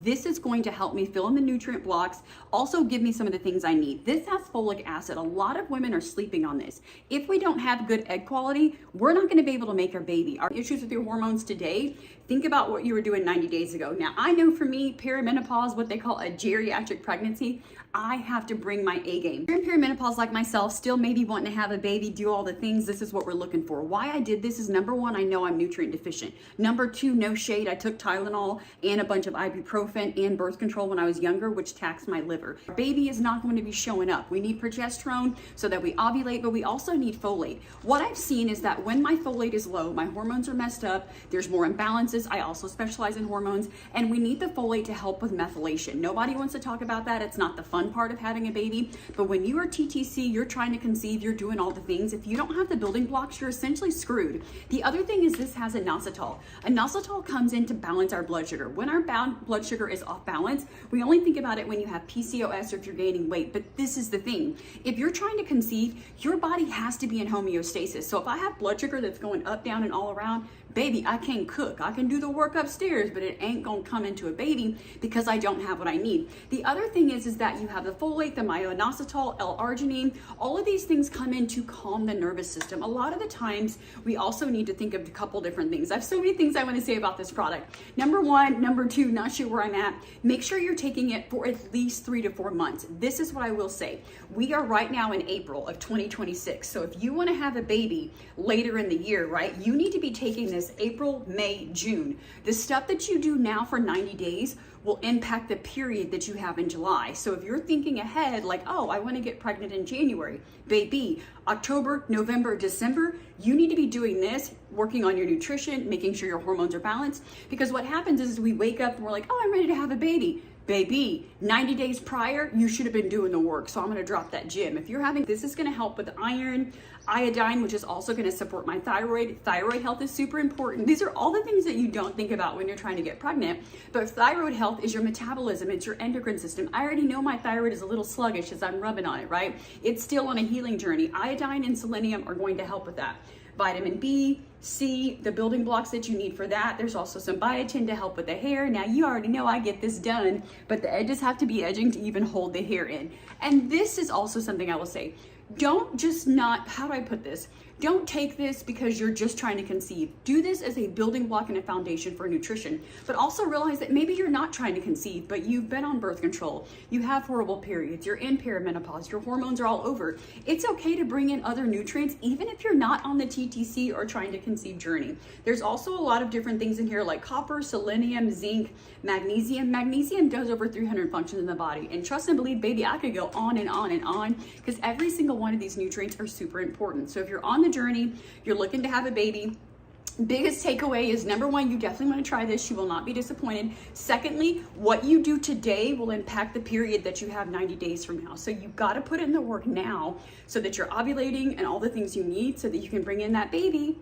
This is going to help me fill in the nutrient blocks, also give me some of the things I need. This has folic acid. A lot of women are sleeping on this. If we don't have good egg quality, we're not going to be able to make our baby. Our issues with your hormones today, think about what you were doing 90 days ago. Now, I know for me, perimenopause, what they call a geriatric pregnancy, I have to bring my A game. If you're in perimenopause like myself, still maybe wanting to have a baby, do all the things, this is what we're looking for. Why I did this is number one, I know I'm nutrient deficient. Number two, no shade, I took Tylenol and a bunch of ibuprofen and birth control when I was younger, which taxed my liver. Our baby is not going to be showing up. We need progesterone so that we ovulate, but we also need folate. What I've seen is that when my folate is low, my hormones are messed up, there's more imbalances. I also specialize in hormones, and we need the folate to help with methylation. Nobody wants to talk about that. It's not the fun part of having a baby, but when you are TTC, you're trying to conceive, you're doing all the things. If you don't have the building blocks, you're essentially screwed. The other thing is this has inositol. Inositol comes in to balance our blood sugar. When our blood sugar is off balance, we only think about it when you have PCOS or if you're gaining weight, but this is the thing. If you're trying to conceive, your body has to be in homeostasis. So if I have blood sugar that's going up, down, and all around, baby, I can't cook. I can do the work upstairs, but it ain't gonna come into a baby because I don't have what I need. The other thing is that you have the folate, the myo-inositol, L-arginine, all of these things come in to calm the nervous system. A lot of the times, we also need to think of a couple different things. I have so many things I wanna say about this product. Number one, number two, not sure where I'm at, make sure you're taking it for at least 3 to 4 months. This is what I will say. We are right now in April of 2026. So if you wanna have a baby later in the year, right, you need to be taking this April, May, June. The stuff that you do now for 90 days will impact the period that you have in July. So if you're thinking ahead, like, oh, I want to get pregnant in January, baby, October, November, December, you need to be doing this, working on your nutrition, making sure your hormones are balanced. Because what happens is we wake up and we're like, oh, I'm ready to have a baby. Baby, 90 days prior, you should have been doing the work. So I'm gonna drop that gym. If you're having, this is gonna help with iron, iodine, which is also gonna support my thyroid. Thyroid health is super important. These are all the things that you don't think about when you're trying to get pregnant, but thyroid health is your metabolism, it's your endocrine system. I already know my thyroid is a little sluggish as I'm rubbing on it, right? It's still on a healing journey. Iodine and selenium are going to help with that. Vitamin B, C, the building blocks that you need for that. There's also some biotin to help with the hair. Now you already know I get this done, but the edges have to be edging to even hold the hair in. And this is also something I will say. Don't just not, how do I put this? Don't take this because you're just trying to conceive. Do this as a building block and a foundation for nutrition, but also realize that maybe you're not trying to conceive, but you've been on birth control, you have horrible periods, you're in perimenopause, your hormones are all over. It's okay to bring in other nutrients, even if you're not on the TTC or trying to conceive journey. There's also a lot of different things in here like copper, selenium, zinc, magnesium. Magnesium does over 300 functions in the body. And trust and believe, baby, I could go on and on and on because every single one of these nutrients are super important. So if you're on the journey, you're looking to have a baby, biggest takeaway is number one, you definitely want to try this. You will not be disappointed. Secondly, what you do today will impact the period that you have 90 days from now. So you've got to put in the work now so that you're ovulating and all the things you need so that you can bring in that baby.